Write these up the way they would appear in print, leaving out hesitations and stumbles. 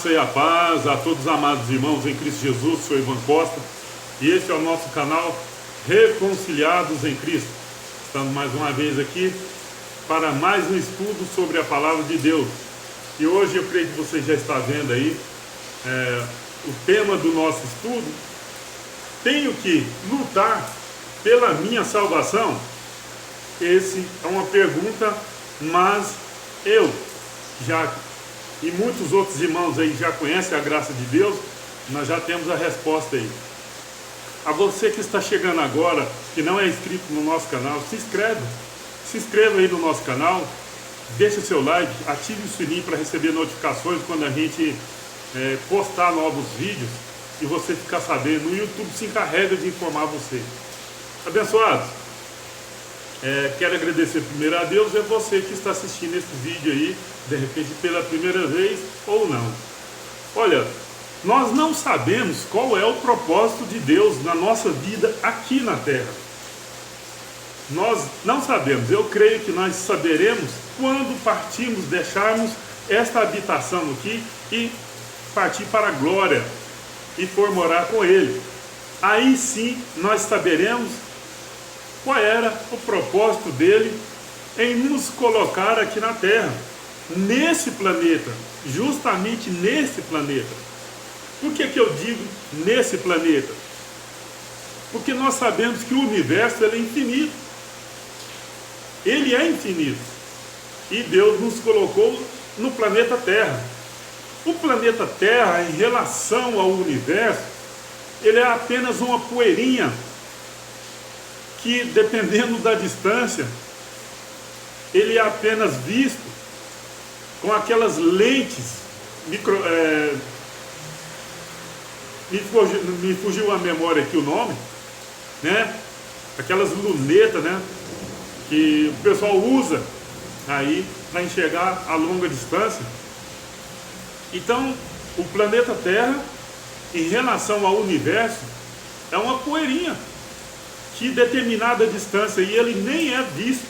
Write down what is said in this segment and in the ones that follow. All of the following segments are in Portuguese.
graça e a paz a todos os amados irmãos em Cristo Jesus. Sou Ivan Costa e este é o nosso canal Reconciliados em Cristo. Estamos mais uma vez aqui para mais um estudo sobre a Palavra de Deus. E hoje eu creio que você já está vendo aí o tema do nosso estudo. Tenho que lutar pela minha salvação? Esse é uma pergunta, mas eu já, e muitos outros irmãos aí já conhecem a graça de Deus, nós já temos a resposta aí. A você que está chegando agora, que não é inscrito no nosso canal, se inscreva aí no nosso canal, deixe o seu like, ative o sininho para receber notificações quando a gente postar novos vídeos e você ficar sabendo. O YouTube se encarrega de informar você. Abençoados, quero agradecer primeiro a Deus e a você que está assistindo esse vídeo aí, de repente pela primeira vez ou não. Olha, nós não sabemos qual é o propósito de Deus na nossa vida aqui na Terra. Nós não sabemos. Eu creio que nós saberemos quando partirmos, deixarmos esta habitação aqui e partir para a glória e for morar com Ele. Aí sim nós saberemos qual era o propósito dele em nos colocar aqui na Terra, nesse planeta, justamente nesse planeta. Por que eu digo nesse planeta? Porque nós sabemos que o universo ele é infinito. Ele é infinito. E Deus nos colocou no planeta Terra. O planeta Terra, em relação ao universo, ele é apenas uma poeirinha que, dependendo da distância, ele é apenas visto com aquelas lentes me fugiu a memória aqui o nome, né? Aquelas lunetas, né? Que o pessoal usa aí para enxergar a longa distância. Então, o planeta Terra, em relação ao universo, é uma poeirinha que determinada distância e ele nem é visto.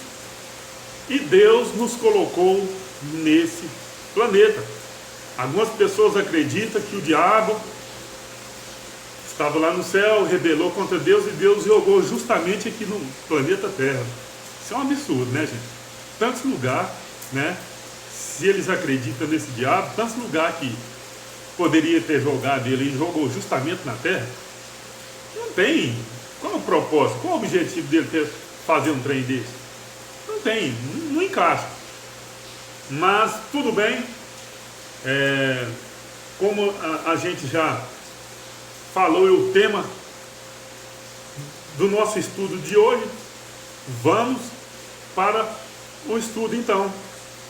E Deus nos colocou nesse planeta. Algumas pessoas acreditam que o diabo estava lá no céu, rebelou contra Deus e Deus jogou justamente aqui no planeta Terra. Isso é um absurdo, né, gente? Tantos lugares, né? Se eles acreditam nesse diabo, tantos lugares que poderia ter jogado ele e jogou justamente na Terra. Não tem. Qual é o propósito? Qual é o objetivo dele fazer um trem desse? Não tem, não encaixa. Mas tudo bem. Como a gente já falou, é o tema do nosso estudo de hoje. Vamos para o estudo então.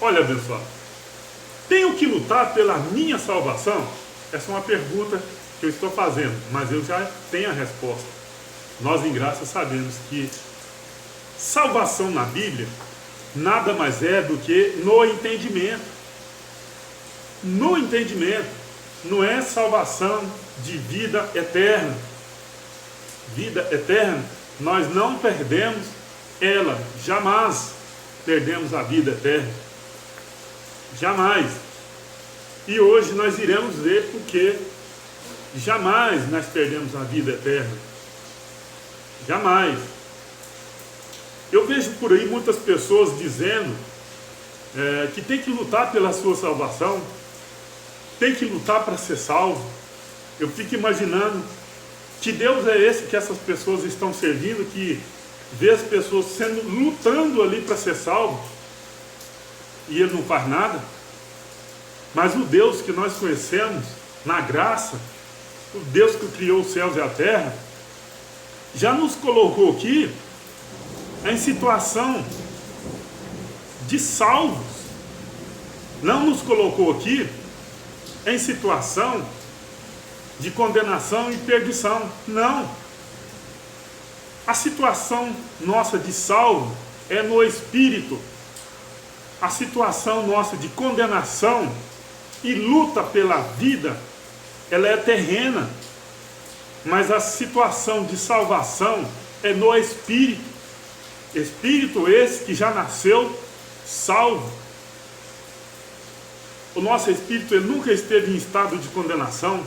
Olha, abençoado, tenho que lutar pela minha salvação? Essa é uma pergunta que eu estou fazendo, mas eu já tenho a resposta. Nós em graça sabemos que salvação na Bíblia nada mais é do que no entendimento. No entendimento, não é salvação de vida eterna. Vida eterna, nós não perdemos ela, jamais perdemos a vida eterna. Jamais. E hoje nós iremos ver porque jamais nós perdemos a vida eterna. Jamais. Eu vejo por aí muitas pessoas dizendo que tem que lutar pela sua salvação, tem que lutar para ser salvo. Eu fico imaginando que Deus é esse que essas pessoas estão servindo, que vê as pessoas lutando ali para ser salvo e ele não faz nada. Mas o Deus que nós conhecemos na graça, o Deus que criou os céus e a terra, já nos colocou aqui em situação de salvos. Não nos colocou aqui em situação de condenação e perdição. Não. A situação nossa de salvo é no espírito. A situação nossa de condenação e luta pela vida, ela é terrena. Mas a situação de salvação é no espírito. Espírito esse que já nasceu salvo. o nosso espírito ele nunca esteve em estado de condenação.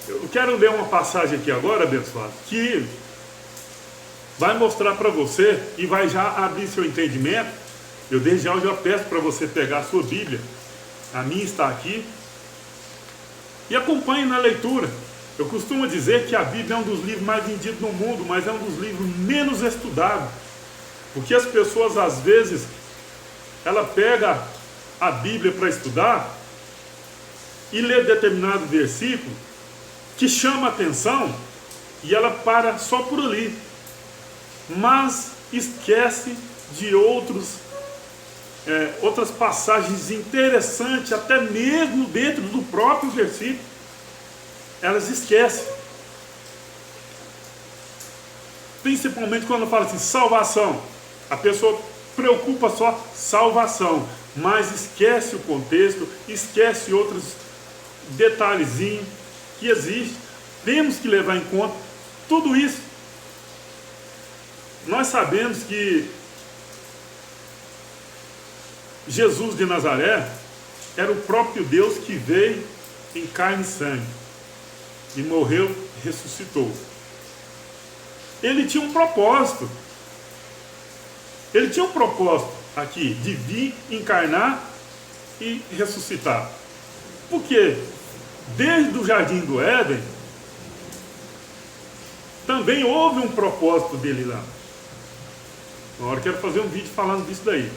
Eu quero ler uma passagem aqui agora, abençoado, que vai mostrar para você e vai já abrir seu entendimento. Eu desde já peço para você pegar a sua Bíblia, a minha está aqui, e acompanhe na leitura. Eu costumo dizer que a Bíblia é um dos livros mais vendidos no mundo, mas é um dos livros menos estudados, porque as pessoas às vezes, ela pega a Bíblia para estudar e lê determinado versículo que chama a atenção e ela para só por ali, mas esquece de outras passagens interessantes, até mesmo dentro do próprio versículo, elas esquecem. Principalmente quando fala assim, salvação, a pessoa preocupa só salvação, mas esquece o contexto, esquece outros detalhezinhos que existem. Temos que levar em conta tudo isso. Nós sabemos que Jesus de Nazaré era o próprio Deus que veio em carne e sangue e morreu, ressuscitou. Ele tinha um propósito. Ele tinha um propósito aqui de vir, encarnar e ressuscitar. Porque desde o Jardim do Éden também houve um propósito dele lá. Agora eu quero fazer um vídeo falando disso daí.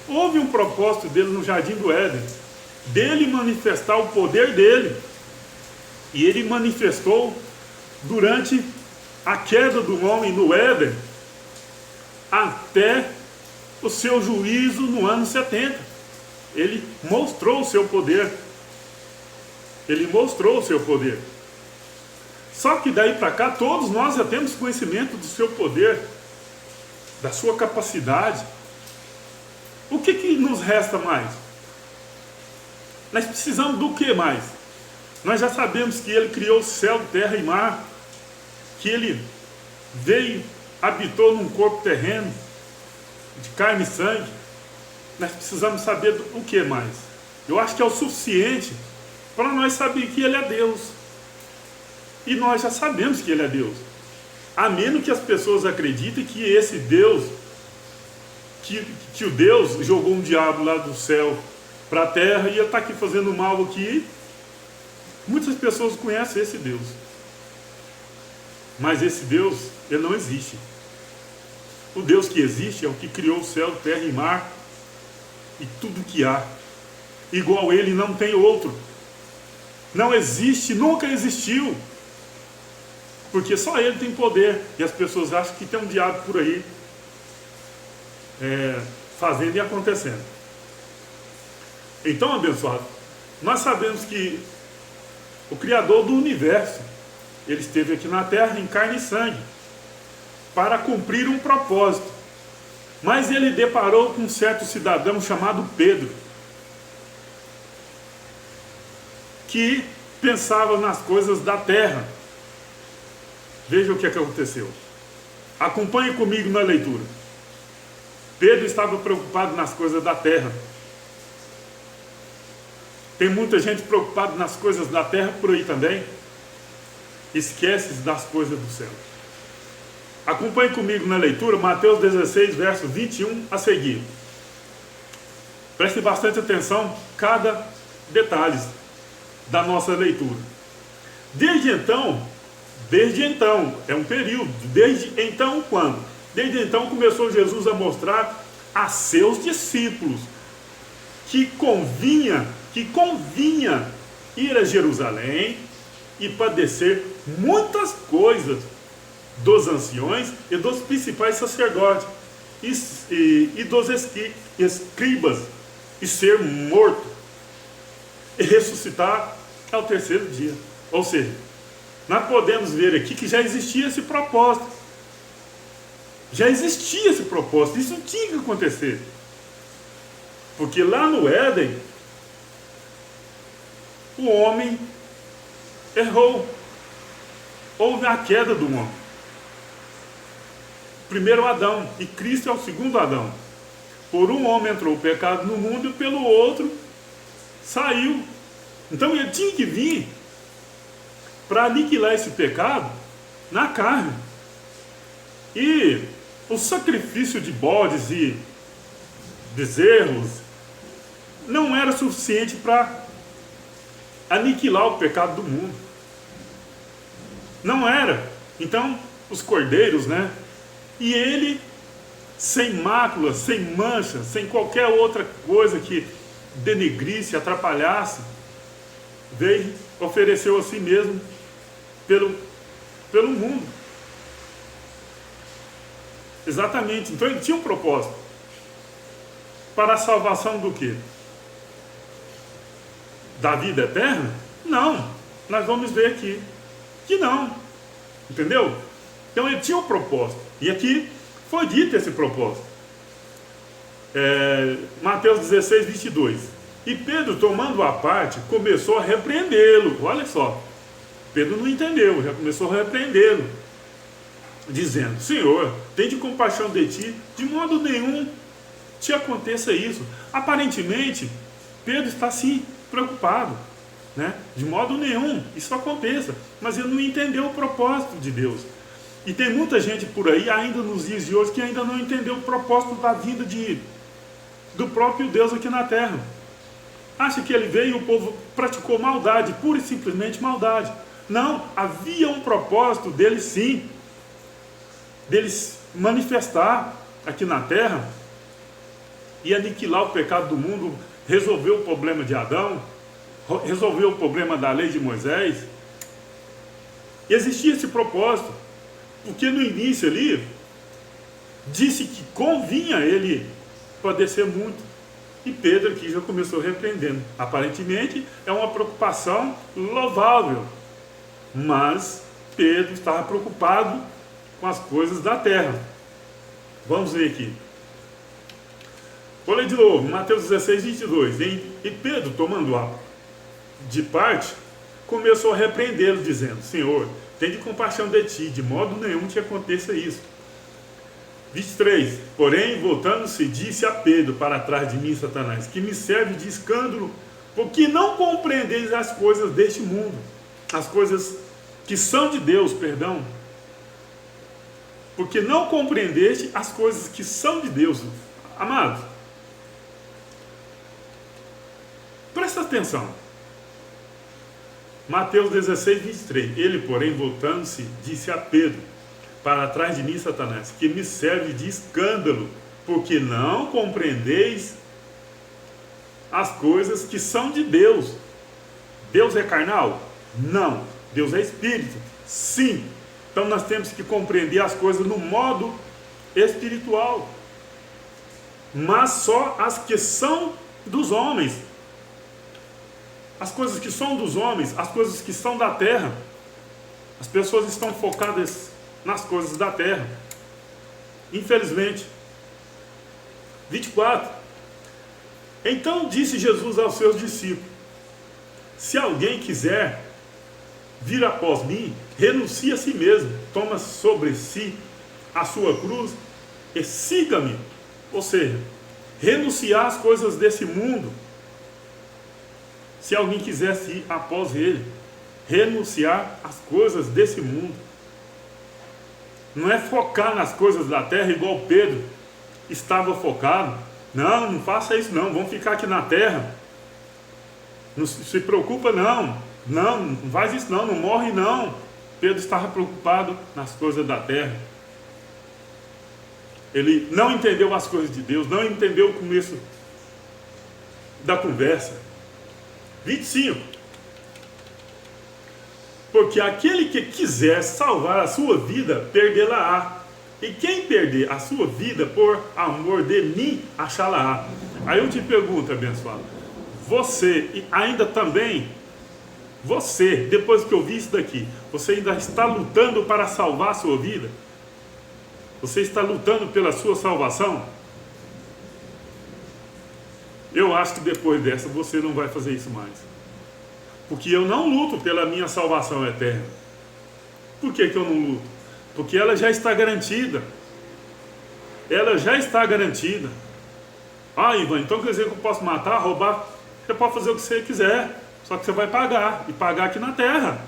Houve um propósito dele no Jardim do Éden, dele manifestar o poder dele. E ele manifestou durante a queda do homem no Éden, até o seu juízo no ano 70. Ele mostrou o seu poder. Ele mostrou o seu poder. Só que daí para cá, todos nós já temos conhecimento do seu poder, da sua capacidade. O que nos resta mais? Nós precisamos do que mais? Nós já sabemos que ele criou céu, terra e mar, que ele veio, habitou num corpo terreno, de carne e sangue. Nós precisamos saber o que mais? Eu acho que é o suficiente para nós saber que ele é Deus. E nós já sabemos que ele é Deus. A menos que as pessoas acreditem que esse Deus, que o Deus jogou um diabo lá do céu para a terra e ele está aqui fazendo mal aqui. Muitas pessoas conhecem esse Deus. Mas esse Deus, ele não existe. O Deus que existe é o que criou o céu, terra e mar e tudo que há. Igual ele não tem outro. Não existe, nunca existiu. Porque só ele tem poder. E as pessoas acham que tem um diabo por aí fazendo e acontecendo. Então, abençoado, nós sabemos que o Criador do universo, ele esteve aqui na terra em carne e sangue para cumprir um propósito. Mas ele deparou com um certo cidadão chamado Pedro, que pensava nas coisas da terra. Veja o que aconteceu. Acompanhe comigo na leitura. Pedro estava preocupado nas coisas da terra. Tem muita gente preocupada nas coisas da terra por aí também. Esquece das coisas do céu. Acompanhe comigo na leitura, Mateus 16, verso 21 a seguir. Preste bastante atenção cada detalhe da nossa leitura. Desde então, é um período, desde então quando? Desde então começou Jesus a mostrar a seus discípulos que convinha ir a Jerusalém e padecer muitas coisas dos anciões e dos principais sacerdotes e dos escribas, e ser morto e ressuscitar ao terceiro dia. Ou seja, nós podemos ver aqui que já existia esse propósito. Já existia esse propósito, isso tinha que acontecer. Porque lá no Éden, o homem errou. Houve a queda do homem. Primeiro Adão, e Cristo é o segundo Adão. Por um homem entrou o pecado no mundo e pelo outro saiu. Então ele tinha que vir para aniquilar esse pecado na carne. E o sacrifício de bodes e bezerros não era suficiente para aniquilar o pecado do mundo. Não era. Então, os cordeiros, né? E ele, sem mácula, sem mancha, sem qualquer outra coisa que denegrisse, atrapalhasse, veio, ofereceu a si mesmo pelo mundo. Exatamente. Então ele tinha um propósito. Para a salvação do quê? Da vida eterna? Não. Nós vamos ver aqui que não. Entendeu? Então ele tinha um propósito. E aqui foi dito esse propósito. Mateus 16, 22. E Pedro, tomando a parte, começou a repreendê-lo. Olha só. Pedro não entendeu, já começou a repreendê-lo, dizendo: Senhor, tende compaixão de ti, de modo nenhum te aconteça isso. Aparentemente, Pedro está assim, preocupado, né? De modo nenhum isso aconteça, mas ele não entendeu o propósito de Deus. E tem muita gente por aí, ainda nos dias de hoje, que ainda não entendeu o propósito da vida do próprio Deus aqui na terra. Acha que ele veio e o povo praticou maldade, pura e simplesmente maldade. Não, havia um propósito dele sim, deles manifestar aqui na terra e aniquilar o pecado do mundo, resolver o problema de Adão, resolver o problema da lei de Moisés. E existia esse propósito, porque no início ali disse que convinha ele padecer muito, e Pedro aqui já começou repreendendo. Aparentemente é uma preocupação louvável, mas Pedro estava preocupado com as coisas da terra. Vamos ver aqui. Vou ler de novo, Mateus 16, 22. E Pedro, tomando de parte, começou a repreendê-lo, dizendo: Senhor, tende compaixão de ti, de modo nenhum te aconteça isso. 23. Porém, voltando-se, disse a Pedro: para trás de mim, Satanás, que me serve de escândalo, porque não compreendeis as coisas deste mundo, as coisas que são de Deus, perdão. Porque não compreendeste as coisas que são de Deus. Amados, presta atenção. Mateus 16, 23. Ele, porém, voltando-se, disse a Pedro: para trás de mim, Satanás, que me serve de escândalo, porque não compreendeis as coisas que são de Deus. Deus é carnal? Não. Deus é espírito? Sim. Então nós temos que compreender as coisas no modo espiritual, mas só as que são dos homens. As coisas que são dos homens, as coisas que são da terra. As pessoas estão focadas nas coisas da terra, infelizmente. 24. Então disse Jesus aos seus discípulos: se alguém quiser vir após mim, renuncie a si mesmo, toma sobre si a sua cruz e siga-me. Ou seja, renunciar às coisas desse mundo. Se alguém quisesse ir após ele, renunciar às coisas desse mundo. Não é focar nas coisas da terra igual Pedro estava focado. Não, não faça isso não, vamos ficar aqui na terra. Não se preocupa não. Não faz isso não morre não. Pedro estava preocupado nas coisas da terra. Ele não entendeu as coisas de Deus, não entendeu o começo da conversa. 25. Porque aquele que quiser salvar a sua vida, perdê-la-á. E quem perder a sua vida por amor de mim, achá-la-á. Aí eu te pergunto, abençoado, você ainda também, depois que eu vi isso daqui, você ainda está lutando para salvar a sua vida? Você está lutando pela sua salvação? Eu acho que depois dessa você não vai fazer isso mais. Porque eu não luto pela minha salvação eterna. Por que eu não luto? Porque ela já está garantida. Ela já está garantida. Ah, Ivan, então quer dizer que eu posso matar, roubar? Você pode fazer o que você quiser, só que você vai pagar, e pagar aqui na terra.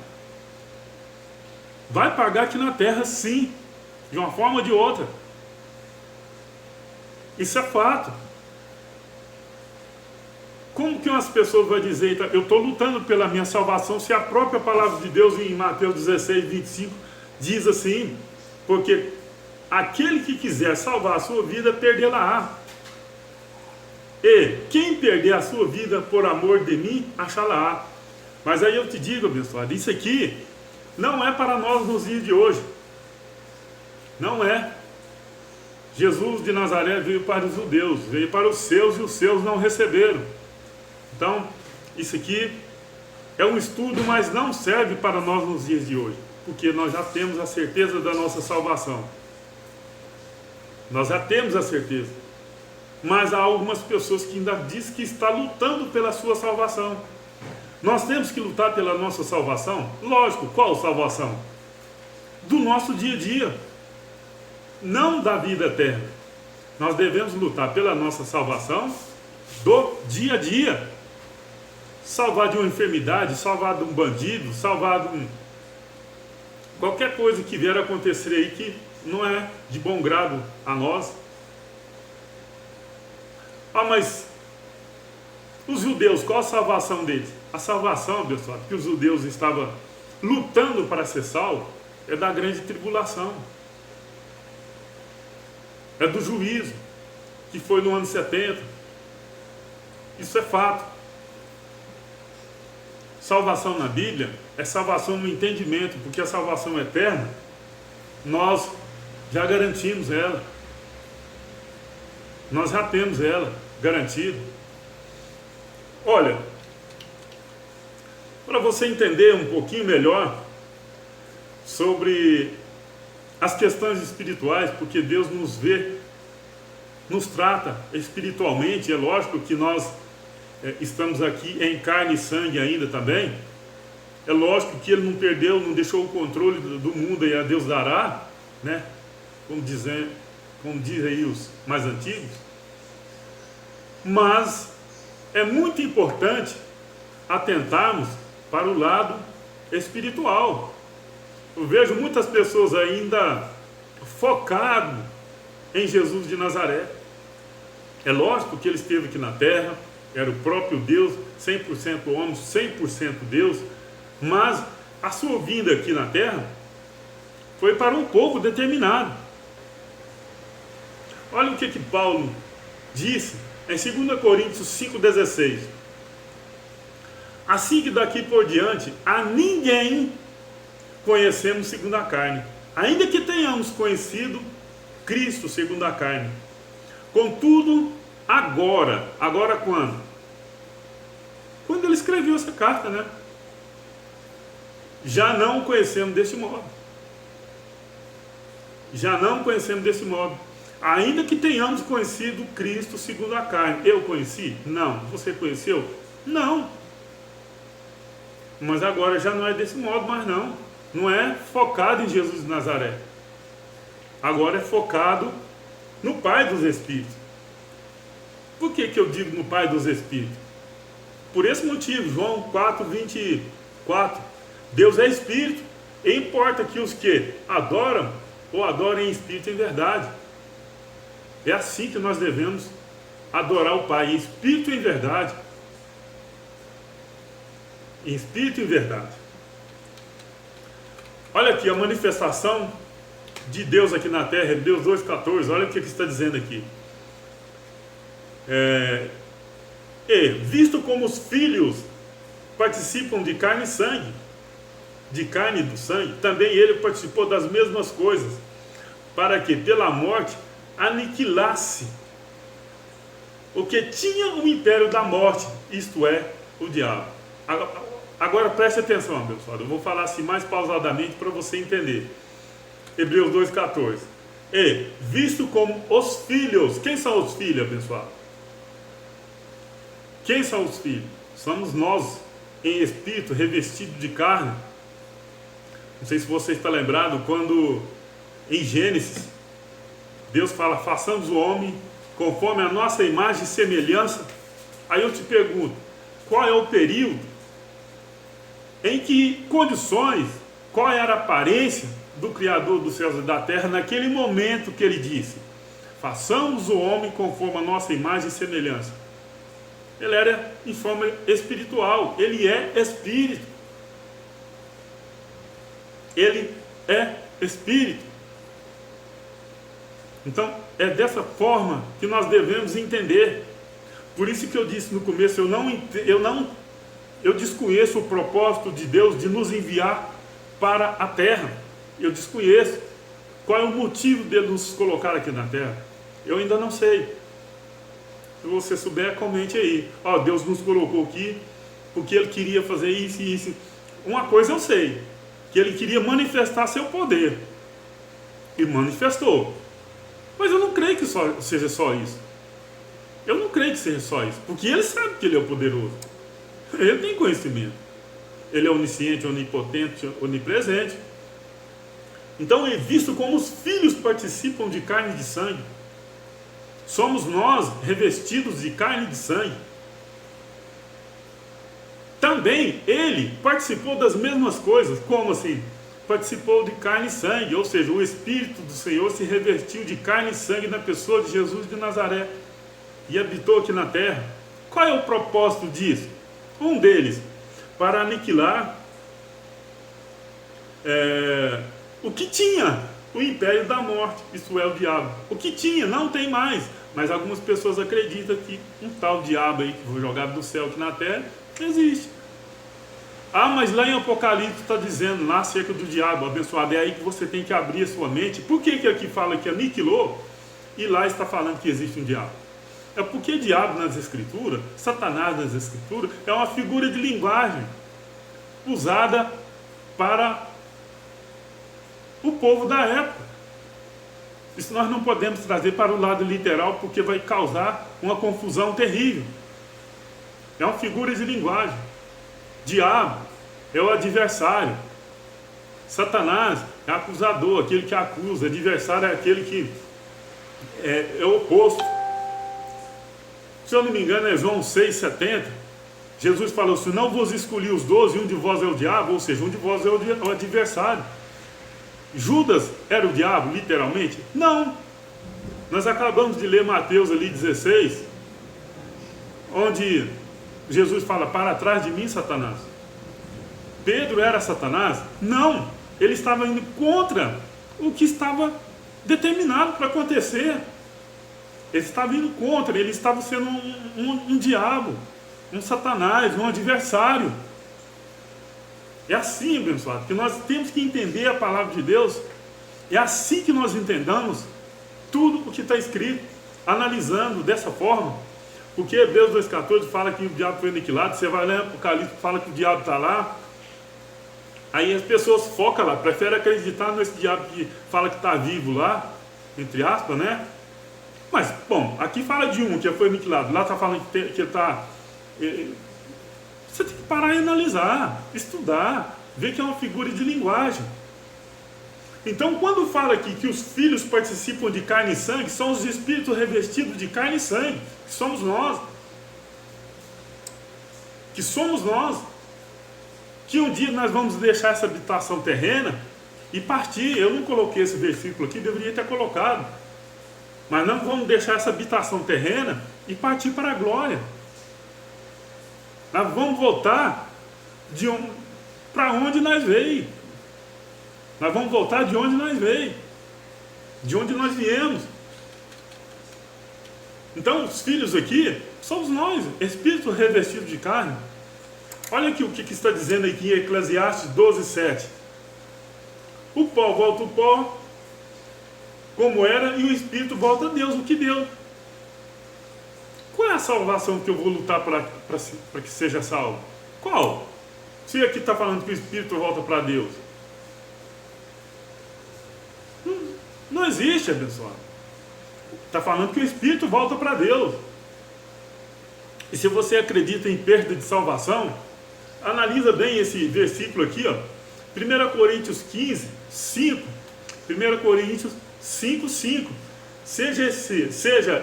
Vai pagar aqui na terra, sim, de uma forma ou de outra. Isso é fato. Como que umas pessoas vão dizer, eu estou lutando pela minha salvação, se a própria palavra de Deus em Mateus 16, 25 diz assim, porque aquele que quiser salvar a sua vida, perdê-la-á. E quem perder a sua vida por amor de mim, achá-la-á. Mas aí eu te digo, abençoado, isso aqui não é para nós nos dias de hoje. Não é. Jesus de Nazaré veio para os judeus, veio para os seus e os seus não receberam. Então, isso aqui é um estudo, mas não serve para nós nos dias de hoje, porque nós já temos a certeza da nossa salvação. Nós já temos a certeza. Mas há algumas pessoas que ainda dizem que está lutando pela sua salvação. Nós temos que lutar pela nossa salvação? Lógico, qual salvação? Do nosso dia a dia, não da vida eterna. Nós devemos lutar pela nossa salvação do dia a dia. Salvar de uma enfermidade, salvar de um bandido, salvar de qualquer coisa que vier a acontecer aí que não é de bom grado a nós. Ah, mas os judeus, qual a salvação deles? A salvação, pessoal, que os judeus estavam lutando para ser salvos, é da grande tribulação. É do juízo, que foi no ano 70. Isso é fato. Salvação na Bíblia é salvação no entendimento, porque a salvação eterna, nós já garantimos ela. Nós já temos ela garantida. Olha, para você entender um pouquinho melhor sobre as questões espirituais, porque Deus nos vê, nos trata espiritualmente. É lógico que nós estamos aqui em carne e sangue ainda também. É lógico que Ele não perdeu, não deixou o controle do mundo e a Deus dará, né? Como dizem aí os mais antigos. Mas é muito importante atentarmos para o lado espiritual. Eu vejo muitas pessoas ainda focadas em Jesus de Nazaré. É lógico que Ele esteve aqui na terra, era o próprio Deus, 100% homem, 100% Deus, mas a sua vinda aqui na terra foi para um povo determinado. Olha o que Paulo disse em 2 Coríntios 5,16. Assim que daqui por diante a ninguém conhecemos segundo a carne, ainda que tenhamos conhecido Cristo segundo a carne. Contudo, agora quando? Quando ele escreveu essa carta, né? Já não o conhecemos desse modo. Já não conhecemos desse modo. Ainda que tenhamos conhecido Cristo segundo a carne. Eu conheci? Não. Você conheceu? Não. Mas agora já não é desse modo mais não. Não é focado em Jesus de Nazaré. Agora é focado no Pai dos Espíritos. Por que eu digo no Pai dos Espíritos? Por esse motivo, João 4:24. Deus é Espírito, e importa que os que adoram, ou adorem em Espírito e em verdade. É assim que nós devemos adorar o Pai, em Espírito e em verdade. Em Espírito e em verdade. Olha aqui a manifestação de Deus aqui na terra, Hebreus 2,14, olha o que está dizendo aqui. E visto como os filhos participam de carne e sangue, de carne e do sangue, também ele participou das mesmas coisas, para que pela morte aniquilasse o que tinha o império da morte, isto é, o diabo. Agora preste atenção, abençoado, eu vou falar assim mais pausadamente para você entender. Hebreus 2,14. E visto como os filhos, quem são os filhos, abençoado? Quem são os filhos? Somos nós, em espírito, revestido de carne. Não sei se você está lembrado quando em Gênesis Deus fala, façamos o homem conforme a nossa imagem e semelhança. Aí eu te pergunto, qual é o período, em que condições, qual era a aparência do Criador dos céus e da terra naquele momento que ele disse: façamos o homem conforme a nossa imagem e semelhança? Ele era em forma espiritual, ele é espírito. Ele é espírito. Então, é dessa forma que nós devemos entender. Por isso que eu disse no começo, eu desconheço o propósito de Deus de nos enviar para a terra. Eu desconheço qual é o motivo dele nos colocar aqui na terra. Eu ainda não sei. Se você souber, comente aí. Deus nos colocou aqui porque ele queria fazer isso e isso. Uma coisa eu sei, que ele queria manifestar seu poder. E manifestou. Mas eu não creio que seja só isso. Eu não creio que seja só isso. Porque ele sabe que ele é o poderoso. Ele tem conhecimento. Ele é onisciente, onipotente, onipresente. Então é visto como os filhos participam de carne e de sangue. Somos nós revestidos de carne e de sangue. Também ele participou das mesmas coisas. Como assim? Participou de carne e sangue, ou seja, o Espírito do Senhor se revestiu de carne e sangue na pessoa de Jesus de Nazaré e habitou aqui na terra. Qual é o propósito disso? Um deles, para aniquilar o que tinha o império da morte, isto é, o diabo. O que tinha, não tem mais, mas algumas pessoas acreditam que um tal diabo aí que foi jogado do céu aqui na terra existe. Mas lá em Apocalipse está dizendo lá acerca do diabo abençoado. É aí que você tem que abrir a sua mente. Por que aqui fala que aniquilou e lá está falando que existe um diabo? É porque diabo nas escrituras, Satanás nas escrituras, é uma figura de linguagem usada para o povo da época. Isso nós não podemos trazer para o lado literal, porque vai causar uma confusão terrível. É uma figura de linguagem. Diabo é o adversário. Satanás é acusador, aquele que acusa. Adversário é aquele que é o oposto. Se eu não me engano é João 6,70. Jesus falou: se não vos escolhi os 12, um de vós é o diabo, ou seja, um de vós é o adversário. Judas era o diabo, literalmente? Não. Nós acabamos de ler Mateus ali 16, onde Jesus fala: para trás de mim, Satanás. Pedro era Satanás? Não. Ele estava indo contra o que estava determinado para acontecer. Ele estava indo contra, ele estava sendo um diabo, um Satanás, um adversário. É assim, abençoado, que nós temos que entender a palavra de Deus. É assim que nós entendamos tudo o que está escrito, analisando dessa forma. Porque Hebreus 2,14 fala que o diabo foi aniquilado. Você vai ler Apocalipse, fala que o diabo está lá. Aí as pessoas focam lá, preferem acreditar nesse diabo que fala que está vivo lá, entre aspas, né? Mas, bom, aqui fala de um que foi aniquilado, lá está falando que está... Você tem que parar e analisar, estudar, ver que é uma figura de linguagem. Então, quando fala aqui que os filhos participam de carne e sangue, são os espíritos revestidos de carne e sangue, que somos nós. Que somos nós. Que um dia nós vamos deixar essa habitação terrena e partir. Eu não coloquei esse versículo aqui, deveria ter colocado. Mas não vamos deixar essa habitação terrena e partir para a glória. Nós vamos voltar para onde nós veio. Nós vamos voltar de onde nós veio. De onde nós viemos. Então, os filhos aqui somos nós, espírito revestido de carne. Olha aqui o que está dizendo aqui em Eclesiastes 12:7. O pó volta ao pó, como era, e o espírito volta a Deus, o que deu. Qual é a salvação que eu vou lutar para que seja salvo? Qual? Se aqui está falando que o espírito volta para Deus. Não existe, abençoado. Está falando que o espírito volta para Deus. E se você acredita em perda de salvação, analisa bem esse versículo aqui, ó. 1 Coríntios 15, 5. 1 Coríntios 5, 5. seja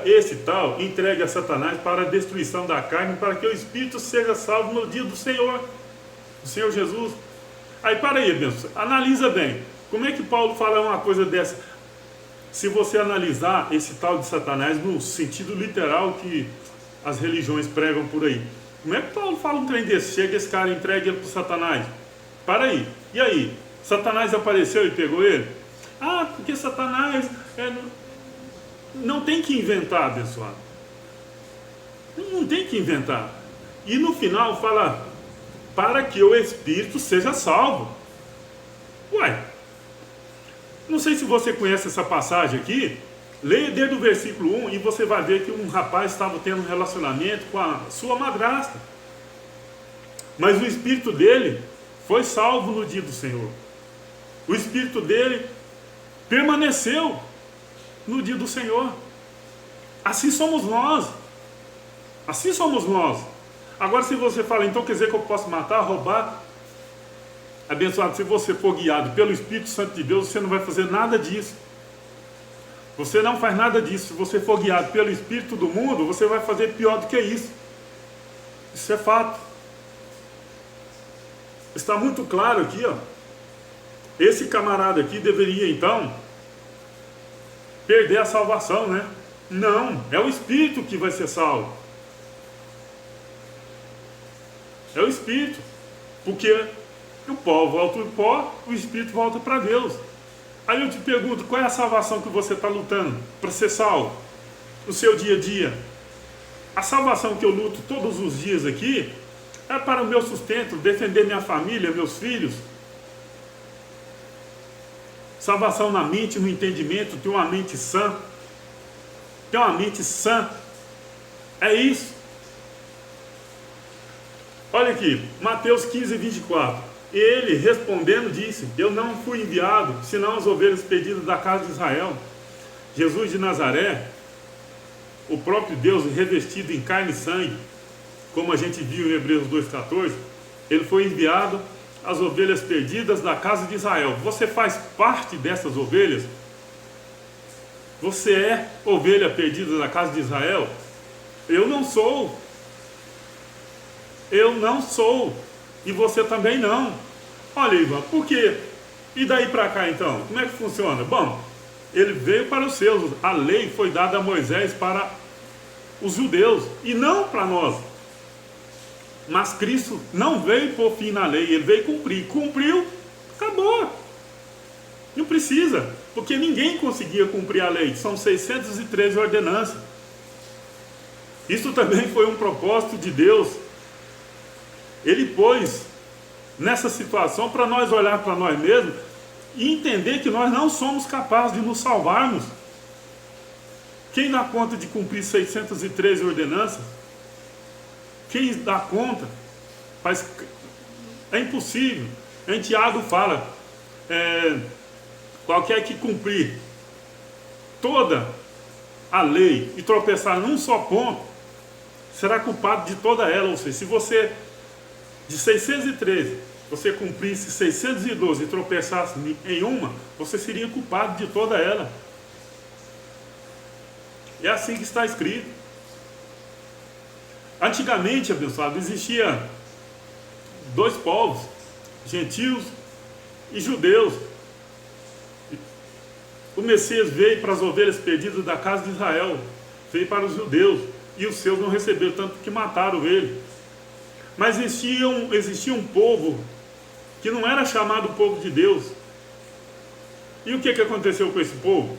esse tal entregue a Satanás para a destruição da carne, para que o espírito seja salvo no dia do Senhor Jesus. Aí para aí, benção, analisa bem, como é que Paulo fala uma coisa dessa? Se você analisar esse tal de Satanás no sentido literal que as religiões pregam por aí, como é que Paulo fala um trem desse? Chega esse cara e entrega ele para o Satanás. Para aí, e aí? Satanás apareceu e pegou ele? Ah, porque Satanás não tem que inventar, abençoado. Não tem que inventar. E no final fala, para que o espírito seja salvo. Ué, não sei se você conhece essa passagem aqui. Leia desde o versículo 1 e você vai ver que um rapaz estava tendo um relacionamento com a sua madrasta. Mas o espírito dele foi salvo no dia do Senhor. O espírito dele permaneceu no dia do Senhor. Assim somos nós. Assim somos nós. Agora, se você fala, então quer dizer que eu posso matar, roubar? Abençoado, se você for guiado pelo Espírito Santo de Deus, você não vai fazer nada disso. Você não faz nada disso. Se você for guiado pelo Espírito do mundo, você vai fazer pior do que isso. Isso é fato. Está muito claro aqui, ó. Esse camarada aqui deveria, então, perder a salvação, né? Não, é o Espírito que vai ser salvo. É o Espírito. Porque o pó volta ao pó, o Espírito volta para Deus. Aí eu te pergunto, qual é a salvação que você está lutando para ser salvo no seu dia a dia? A salvação que eu luto todos os dias aqui é para o meu sustento, defender minha família, meus filhos. Salvação na mente, no entendimento, ter uma mente sã. Ter uma mente sã. É isso. Olha aqui, Mateus 15, 24. Ele, respondendo, disse, eu não fui enviado, senão as ovelhas perdidas da casa de Israel. Jesus de Nazaré, o próprio Deus revestido em carne e sangue, como a gente viu em Hebreus 2,14, ele foi enviado às ovelhas perdidas da casa de Israel. Você faz parte dessas ovelhas? Você é ovelha perdida da casa de Israel? Eu não sou. Eu não sou. E você também não. Olha, Ivan, por quê? E daí para cá então? Como é que funciona? Bom, ele veio para os seus. A lei foi dada a Moisés para os judeus e não para nós. Mas Cristo não veio pôr fim na lei, ele veio cumprir. Cumpriu, acabou. Não precisa, porque ninguém conseguia cumprir a lei. São 613 ordenanças. Isso também foi um propósito de Deus. Ele pôs nessa situação para nós olhar para nós mesmos e entender que nós não somos capazes de nos salvarmos. Quem dá conta de cumprir 613 ordenanças? Quem dá conta? É impossível. Em Tiago fala, qualquer que cumprir toda a lei e tropeçar num só ponto, será culpado de toda ela. Ou seja, se você de 613, você cumprisse 612 e tropeçasse em uma, você seria culpado de toda ela. É assim que está escrito. Antigamente, abençoado, existia dois povos, gentios e judeus. O Messias veio para as ovelhas perdidas da casa de Israel, veio para os judeus, e os seus não receberam, tanto que mataram ele. Mas existia um povo que não era chamado povo de Deus. E o que aconteceu com esse povo?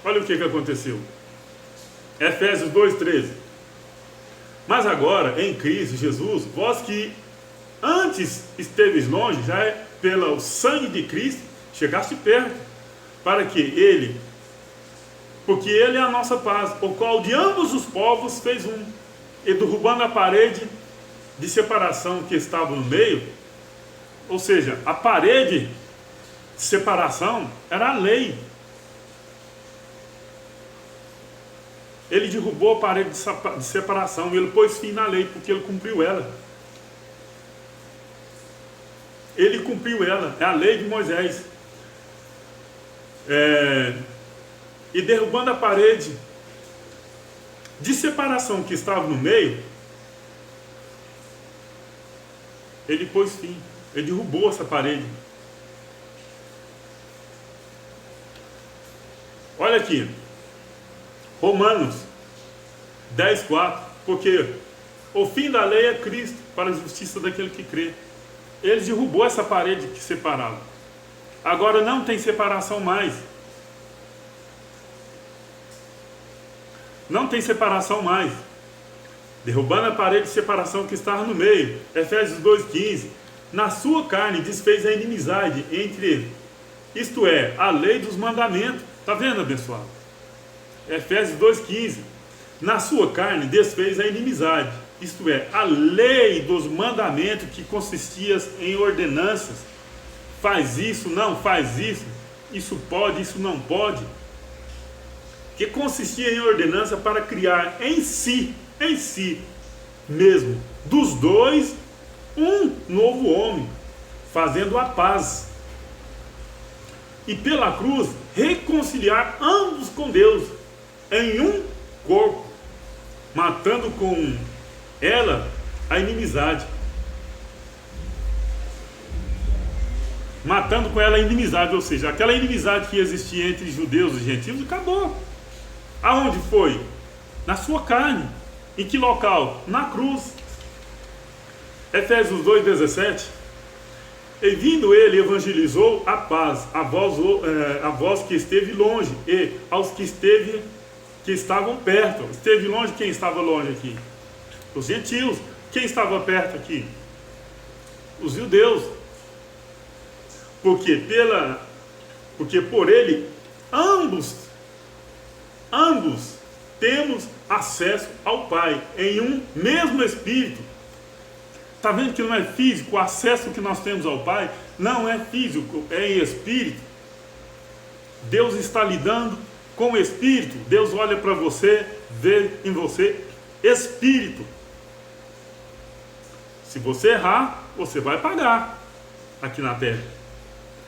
Olha o que aconteceu. Efésios 2,13. Mas agora, em Cristo Jesus, vós que antes esteves longe, já é pelo sangue de Cristo, chegaste perto, para que Ele, porque Ele é a nossa paz, o qual de ambos os povos fez um, e derrubando a parede de separação que estava no meio, ou seja, a parede de separação era a lei. Ele derrubou a parede de separação, ele pôs fim na lei, porque ele cumpriu ela. Ele cumpriu ela, é a lei de Moisés. e derrubando a parede de separação que estava no meio, ele pôs fim, ele derrubou essa parede. Olha aqui, Romanos 10:4, porque o fim da lei é Cristo, para a justiça daquele que crê. Ele derrubou essa parede que separava. Agora não tem separação mais. Não tem separação mais. Derrubando a parede de separação que estava no meio. Efésios 2:15. Na sua carne desfez a inimizade entre, isto é, a lei dos mandamentos. Está vendo, abençoado? Efésios 2:15. Na sua carne desfez a inimizade, isto é, a lei dos mandamentos que consistia em ordenanças. Faz isso, não faz isso, isso pode, isso não pode. Que consistia em ordenança para criar em si mesmo, dos dois, um novo homem, fazendo a paz. E pela cruz, reconciliar ambos com Deus, em um corpo, matando com ela a inimizade. Matando com ela a inimizade, ou seja, aquela inimizade que existia entre judeus e gentios, acabou. Aonde foi? Na sua carne. Em que local? Na cruz. Efésios 2:17. E vindo ele, evangelizou a paz a vós que esteve longe, e aos que estavam perto. Esteve longe, quem estava longe aqui? Os gentios. Quem estava perto aqui? Os judeus. Porque por ele ambos temos acesso ao Pai em um mesmo Espírito. Está vendo que não é físico? O acesso que nós temos ao Pai não é físico, é em Espírito. Deus está lidando com o Espírito. Deus olha para você, vê em você Espírito. Se você errar, você vai pagar aqui na terra.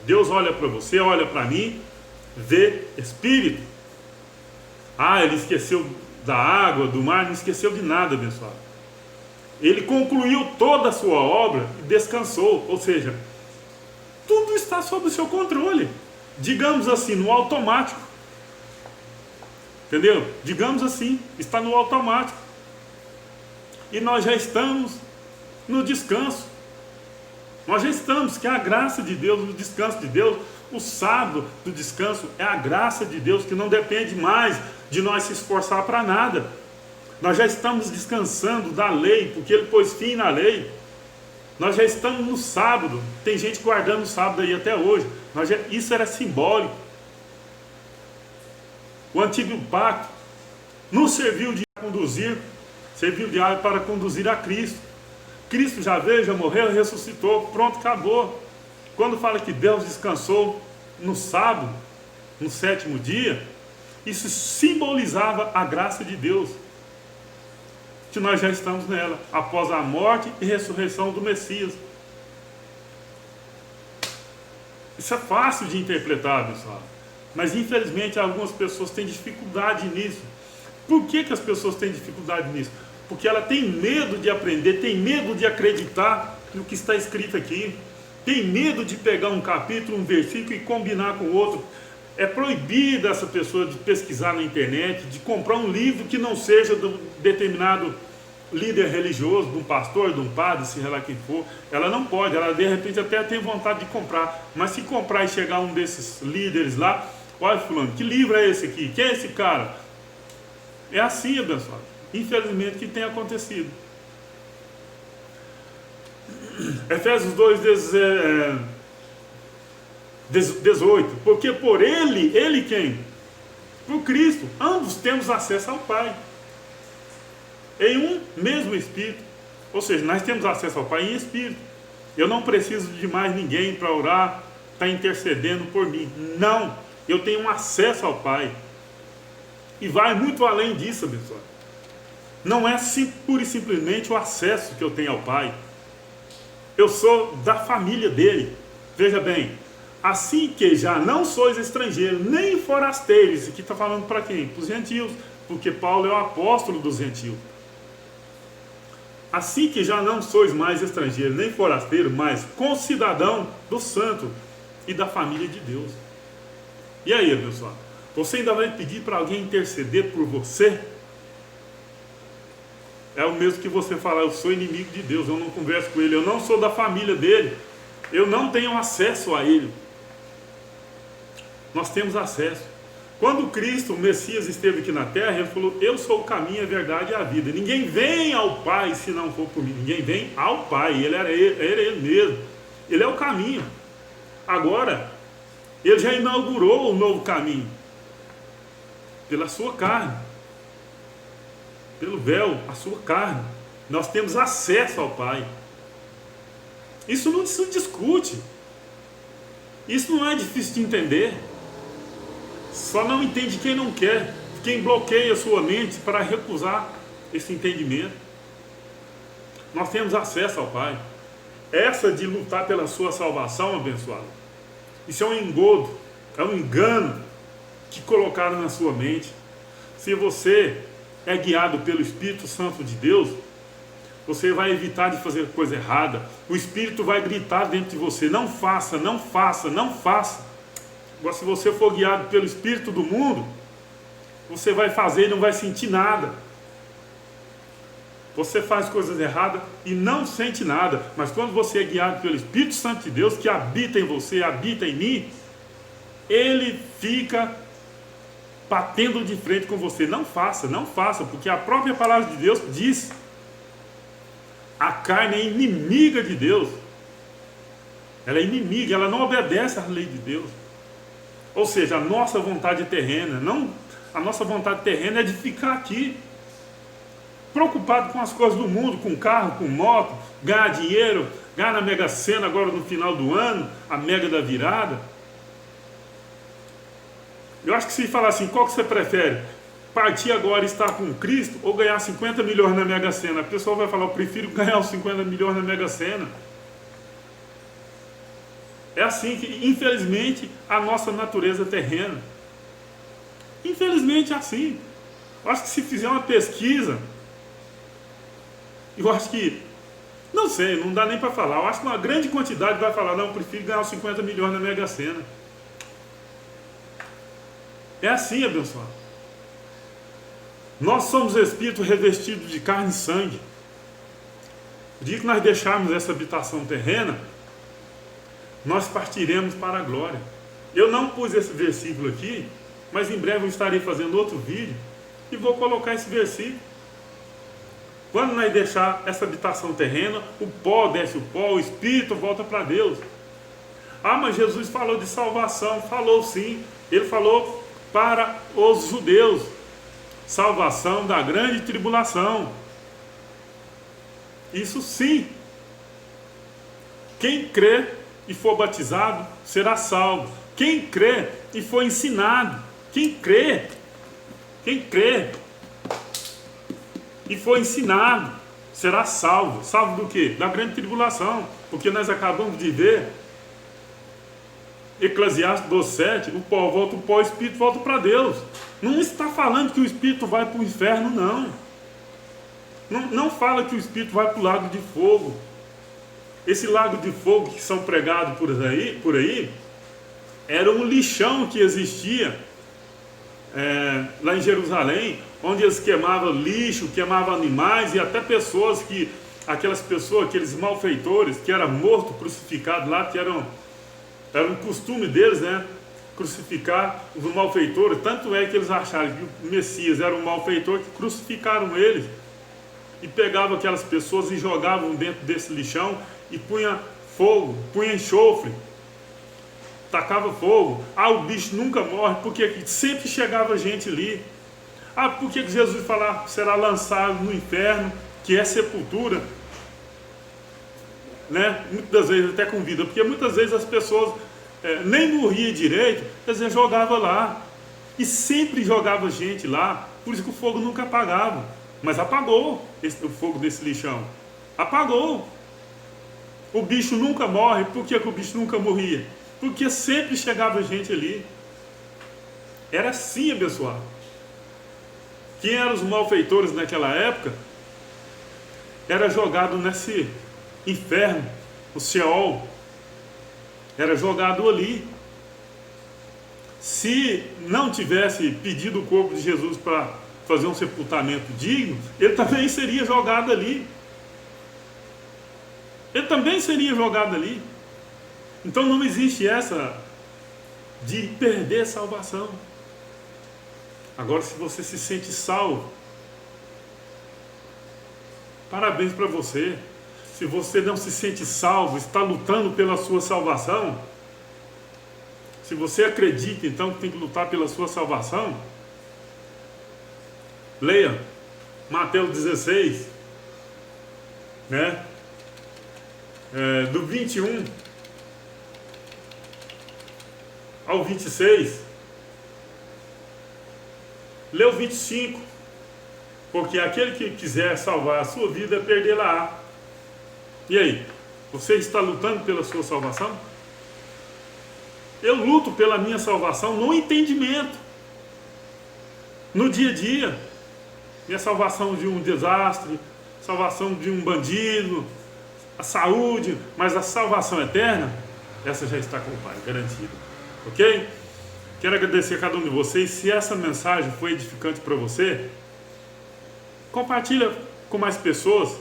Deus olha para você, olha para mim, vê Espírito. Ah, ele esqueceu da água, do mar, não esqueceu de nada, abençoado. Ele concluiu toda a sua obra e descansou. Ou seja, tudo está sob o seu controle. Digamos assim, no automático. Entendeu? Digamos assim, está no automático. E nós já estamos no descanso. Nós já estamos, que é a graça de Deus, o descanso de Deus. O sábado do descanso é a graça de Deus, que não depende mais de nós se esforçar para nada. Nós já estamos descansando da lei, porque ele pôs fim na lei. Nós já estamos no sábado. Tem gente guardando o sábado aí até hoje. Isso era simbólico. O antigo pacto nos serviu para conduzir a Cristo. Cristo já veio, já morreu, ressuscitou, pronto, acabou. Quando fala que Deus descansou no sábado, no sétimo dia, isso simbolizava a graça de Deus, que nós já estamos nela, após a morte e ressurreição do Messias. Isso é fácil de interpretar, pessoal, mas infelizmente algumas pessoas têm dificuldade nisso. Por que as pessoas têm dificuldade nisso? Porque ela tem medo de aprender, tem medo de acreditar no que está escrito aqui, tem medo de pegar um capítulo, um versículo e combinar com o outro. É proibido essa pessoa de pesquisar na internet, de comprar um livro que não seja de um determinado líder religioso, de um pastor, de um padre, seja lá quem for. Ela não pode, ela de repente até tem vontade de comprar, mas se comprar e chegar um desses líderes lá, olha fulano, que livro é esse aqui? Quem é esse cara? É assim, abençoado. Infelizmente que tem acontecido. Efésios 2:18. Porque por ele quem? Por Cristo, ambos temos acesso ao Pai em um mesmo Espírito. Ou seja, nós temos acesso ao Pai em Espírito. Eu não preciso de mais ninguém para orar, estar intercedendo por mim. Não, eu tenho um acesso ao Pai. E vai muito além disso, pessoal. Não é pura e simplesmente o acesso que eu tenho ao Pai. Eu sou da família dele. Veja bem, Assim que já não sois estrangeiros, nem forasteiros. Isso aqui está falando para quem? Para os gentios, porque Paulo é o apóstolo dos gentios. Assim que já não sois mais estrangeiros, nem forasteiros, mas concidadão do santo e da família de Deus. E aí, pessoal? Você ainda vai pedir para alguém interceder por você? É o mesmo que você falar, eu sou inimigo de Deus, eu não converso com ele, eu não sou da família dele, eu não tenho acesso a ele. Nós temos acesso. Quando Cristo, o Messias, esteve aqui na terra, ele falou, eu sou o caminho, a verdade e a vida. Ninguém vem ao Pai se não for por mim. Ninguém vem ao Pai, ele era ele mesmo. Ele é o caminho. Agora, ele já inaugurou o novo caminho. Pela sua carne. Pelo véu, a sua carne. Nós temos acesso ao Pai. Isso não se discute. Isso não é difícil de entender. Só não entende quem não quer, quem bloqueia a sua mente para recusar esse entendimento. Nós temos acesso ao Pai. Essa de lutar pela sua salvação, abençoado, isso é um engodo, é um engano que colocaram na sua mente. Se você é guiado pelo Espírito Santo de Deus, você vai evitar de fazer coisa errada. O Espírito vai gritar dentro de você, não faça, não faça, não faça. Agora, se você for guiado pelo Espírito do mundo, você vai fazer e não vai sentir nada. Você faz coisas erradas e não sente nada. Mas quando você é guiado pelo Espírito Santo de Deus, que habita em você, habita em mim, ele fica batendo de frente com você. Não faça, não faça, porque a própria palavra de Deus diz: a carne é inimiga de Deus. Ela é inimiga, ela não obedece à lei de Deus. Ou seja, a nossa vontade terrena, a nossa vontade terrena é de ficar aqui, preocupado com as coisas do mundo, com carro, com moto, ganhar dinheiro, ganhar na Mega Sena agora no final do ano, a mega da virada. Eu acho que se falar assim, qual que você prefere? Partir agora e estar com Cristo ou ganhar 50 milhões na Mega Sena? A pessoa vai falar, eu prefiro ganhar os 50 milhões na Mega Sena. É assim que, infelizmente, a nossa natureza terrena. Infelizmente é assim. Eu acho que se fizer uma pesquisa, eu acho que, não sei, não dá nem para falar. Eu acho que uma grande quantidade vai falar, não, eu prefiro ganhar os 50 milhões na Mega Sena. É assim, abençoado. Nós somos espíritos revestidos de carne e sangue. O dia que nós deixarmos essa habitação terrena, nós partiremos para a glória. Eu não pus esse versículo aqui, mas em breve eu estarei fazendo outro vídeo e vou colocar esse versículo. Quando nós deixar essa habitação terrena, o pó desce o pó, o Espírito volta para Deus. Ah, mas Jesus falou de salvação. Falou sim. Ele falou para os judeus. Salvação da grande tribulação. Isso sim. Quem crê e for batizado, será salvo. Quem crê e for ensinado, quem crê e for ensinado, será salvo. Salvo do quê? Da grande tribulação. Porque nós acabamos de ver, Eclesiastes 12:7, o pó volta, o pó, o Espírito volta para Deus. Não está falando que o Espírito vai para o inferno, não. Não fala que o Espírito vai para o lago de fogo. Esse lago de fogo que são pregados por aí era um lixão que existia lá em Jerusalém, onde eles queimavam lixo, queimavam animais e até pessoas aqueles malfeitores que eram mortos, crucificados lá, que era um costume deles, né? Crucificar os malfeitores. Tanto é que eles acharam que o Messias era um malfeitor, que crucificaram eles e pegavam aquelas pessoas e jogavam dentro desse lixão e punha fogo, punha enxofre, tacava fogo. Ah, o bicho nunca morre, porque sempre chegava gente ali. Ah, por que Jesus fala será lançado no inferno, que é sepultura, né? Muitas vezes até com vida, porque muitas vezes as pessoas nem morriam direito, quer dizer, jogava lá, e sempre jogava gente lá, por isso que o fogo nunca apagava. Mas apagou o fogo desse lixão, apagou. O bicho nunca morre. Por que o bicho nunca morria? porque sempre chegava gente ali. Era assim, abençoado. Quem eram os malfeitores naquela época era jogado nesse inferno, o Sheol, era jogado ali. Se não tivesse pedido o corpo de Jesus para fazer um sepultamento digno, ele também seria jogado ali. Ele também seria jogado ali. Então não existe essa de perder a salvação. Agora, se você se sente salvo, parabéns para você. Se você não se sente salvo, está lutando pela sua salvação, se você acredita então que tem que lutar pela sua salvação, leia Mateus 16, né? Do 21 ao 26, lê o 25, porque aquele que quiser salvar a sua vida, perdê-la-á. E aí, você está lutando pela sua salvação? Eu luto pela minha salvação no entendimento, no dia a dia. Minha salvação de um desastre, salvação de um bandido, a saúde, mas a salvação eterna, essa já está com o Pai, garantida. Ok? Quero agradecer a cada um de vocês. Se essa mensagem foi edificante para você, compartilha com mais pessoas.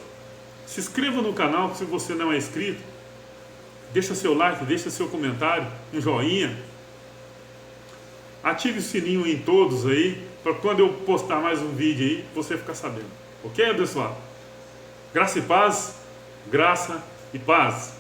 Se inscreva no canal se você não é inscrito. Deixa seu like, deixa seu comentário, um joinha. Ative o sininho em todos aí, para quando eu postar mais um vídeo aí, você ficar sabendo. Ok, pessoal? Graça e paz. Graça e paz.